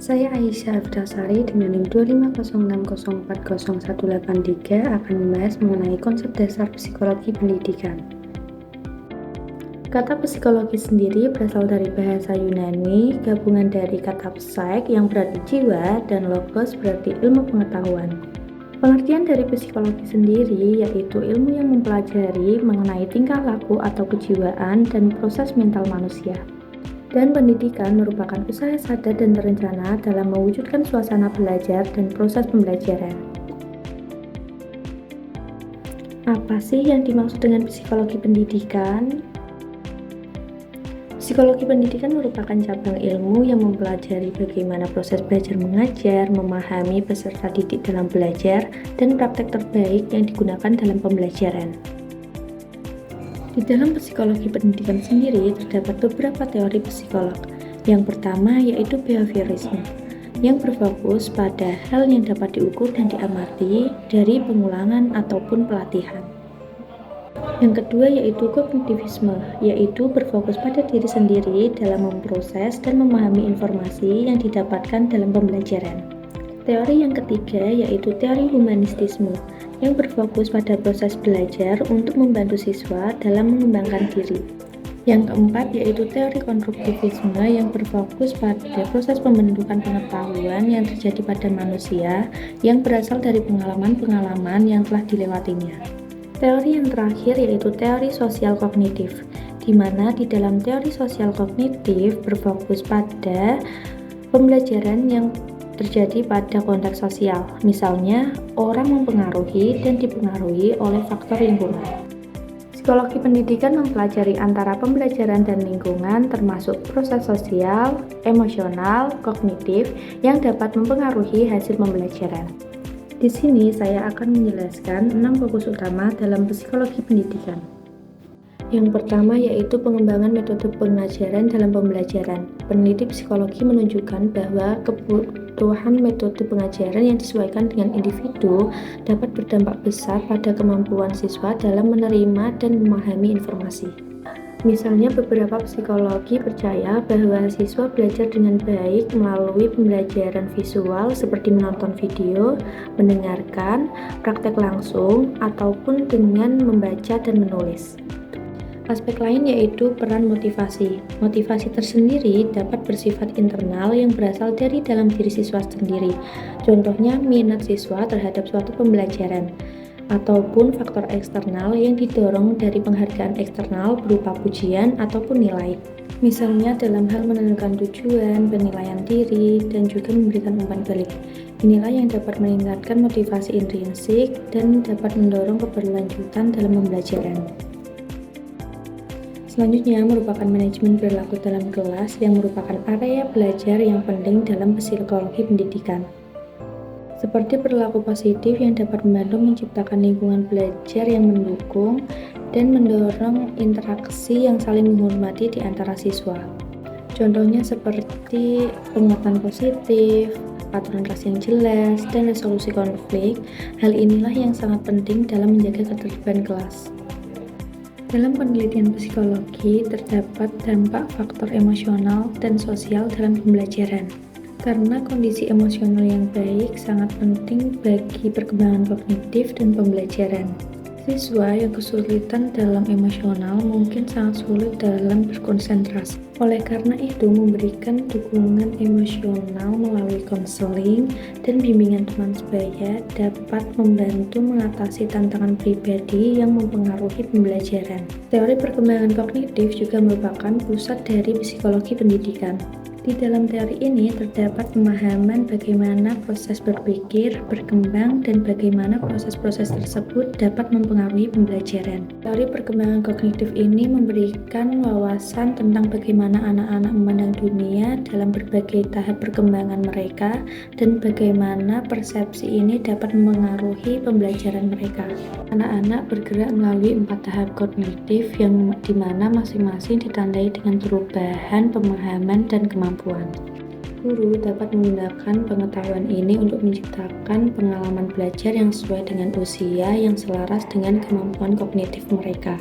Saya Aisyah Efdasari dengan NIM 250604018 akan membahas mengenai konsep dasar psikologi pendidikan. Kata psikologi sendiri berasal dari bahasa Yunani, gabungan dari kata psyche yang berarti jiwa dan logos berarti ilmu pengetahuan. Pengertian dari psikologi sendiri yaitu ilmu yang mempelajari mengenai tingkah laku atau kejiwaan dan proses mental manusia. Dan pendidikan merupakan usaha sadar dan terencana dalam mewujudkan suasana belajar dan proses pembelajaran. Apa sih yang dimaksud dengan psikologi pendidikan? Psikologi pendidikan merupakan cabang ilmu yang mempelajari bagaimana proses belajar mengajar, memahami peserta didik dalam belajar, dan praktek terbaik yang digunakan dalam pembelajaran. Di dalam psikologi pendidikan sendiri terdapat beberapa teori psikolog. Yang pertama yaitu behaviorisme, yang berfokus pada hal yang dapat diukur dan diamati dari pengulangan ataupun pelatihan. Yang kedua yaitu kognitivisme, yaitu berfokus pada diri sendiri dalam memproses dan memahami informasi yang didapatkan dalam pembelajaran. Teori yang ketiga yaitu teori humanistisme, yang berfokus pada proses belajar untuk membantu siswa dalam mengembangkan diri. Yang keempat yaitu teori konstruktivisme yang berfokus pada proses pembentukan pengetahuan yang terjadi pada manusia yang berasal dari pengalaman-pengalaman yang telah dilewatinya. Teori yang terakhir yaitu teori sosial kognitif, di mana di dalam teori sosial kognitif berfokus pada pembelajaran yang terjadi pada konteks sosial, misalnya orang mempengaruhi dan dipengaruhi oleh faktor lingkungan. Psikologi pendidikan mempelajari antara pembelajaran dan lingkungan termasuk proses sosial, emosional, kognitif yang dapat mempengaruhi hasil pembelajaran. Di sini saya akan menjelaskan 6 fokus utama dalam psikologi pendidikan. Yang pertama yaitu pengembangan metode pengajaran dalam pembelajaran. Peneliti psikologi menunjukkan bahwa kebutuhan metode pengajaran yang disesuaikan dengan individu dapat berdampak besar pada kemampuan siswa dalam menerima dan memahami informasi. Misalnya, beberapa psikologi percaya bahwa siswa belajar dengan baik melalui pembelajaran visual seperti menonton video, mendengarkan, praktek langsung, ataupun dengan membaca dan menulis. Aspek lain yaitu peran motivasi. Motivasi tersendiri dapat bersifat internal yang berasal dari dalam diri siswa sendiri. Contohnya, minat siswa terhadap suatu pembelajaran, ataupun faktor eksternal yang didorong dari penghargaan eksternal berupa pujian ataupun nilai. Misalnya dalam hal menentukan tujuan, penilaian diri, dan juga memberikan umpan balik. Inilah yang dapat meningkatkan motivasi intrinsik dan dapat mendorong keberlanjutan dalam pembelajaran. Selanjutnya merupakan manajemen perilaku dalam kelas yang merupakan area belajar yang penting dalam psikologi pendidikan. Seperti perilaku positif yang dapat membantu menciptakan lingkungan belajar yang mendukung dan mendorong interaksi yang saling menghormati di antara siswa. Contohnya seperti penguatan positif, aturan kelas yang jelas, dan resolusi konflik. Hal inilah yang sangat penting dalam menjaga ketertiban kelas. Dalam penelitian psikologi terdapat dampak faktor emosional dan sosial dalam pembelajaran. Karena kondisi emosional yang baik sangat penting bagi perkembangan kognitif dan pembelajaran. Siswa yang kesulitan dalam emosional mungkin sangat sulit dalam berkonsentrasi. Oleh karena itu, memberikan dukungan emosional melalui konseling dan bimbingan teman sebaya dapat membantu mengatasi tantangan pribadi yang mempengaruhi pembelajaran. Teori perkembangan kognitif juga merupakan pusat dari psikologi pendidikan. Di dalam teori ini terdapat pemahaman bagaimana proses berpikir, berkembang, dan bagaimana proses-proses tersebut dapat mempengaruhi pembelajaran. Teori perkembangan kognitif ini memberikan wawasan tentang bagaimana anak-anak memandang dunia dalam berbagai tahap perkembangan mereka dan bagaimana persepsi ini dapat mempengaruhi pembelajaran mereka. Anak-anak bergerak melalui 4 tahap kognitif yang dimana masing-masing ditandai dengan perubahan, pemahaman, dan kemampuan. Guru dapat menggunakan pengetahuan ini untuk menciptakan pengalaman belajar yang sesuai dengan usia yang selaras dengan kemampuan kognitif mereka.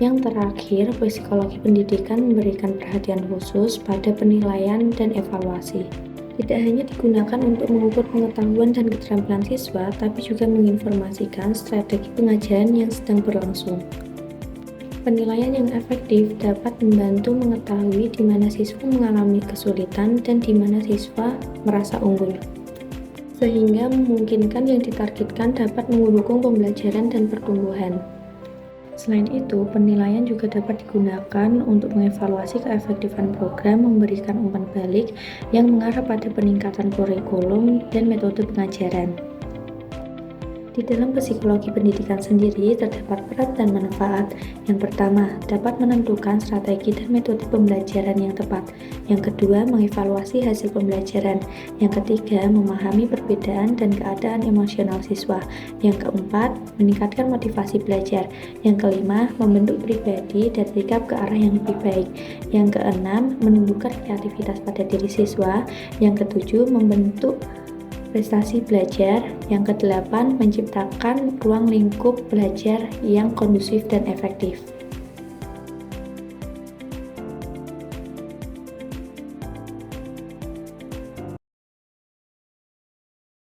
Yang terakhir, psikologi pendidikan memberikan perhatian khusus pada penilaian dan evaluasi. Tidak hanya digunakan untuk mengukur pengetahuan dan keterampilan siswa, tapi juga menginformasikan strategi pengajaran yang sedang berlangsung. Penilaian yang efektif dapat membantu mengetahui di mana siswa mengalami kesulitan dan di mana siswa merasa unggul, sehingga memungkinkan yang ditargetkan dapat mendukung pembelajaran dan pertumbuhan. Selain itu, penilaian juga dapat digunakan untuk mengevaluasi keefektifan program, memberikan umpan balik yang mengarah pada peningkatan kurikulum dan metode pengajaran. Di dalam psikologi pendidikan sendiri terdapat peran dan manfaat. Yang pertama, dapat menentukan strategi dan metode pembelajaran yang tepat. Yang kedua, mengevaluasi hasil pembelajaran. Yang ketiga, memahami perbedaan dan keadaan emosional siswa. Yang keempat, meningkatkan motivasi belajar. Yang kelima, membentuk pribadi dan sikap ke arah yang lebih baik. Yang keenam, menumbuhkan kreativitas pada diri siswa. Yang ketujuh, membentuk prestasi belajar. Yang kedelapan, menciptakan ruang lingkup belajar yang kondusif dan efektif.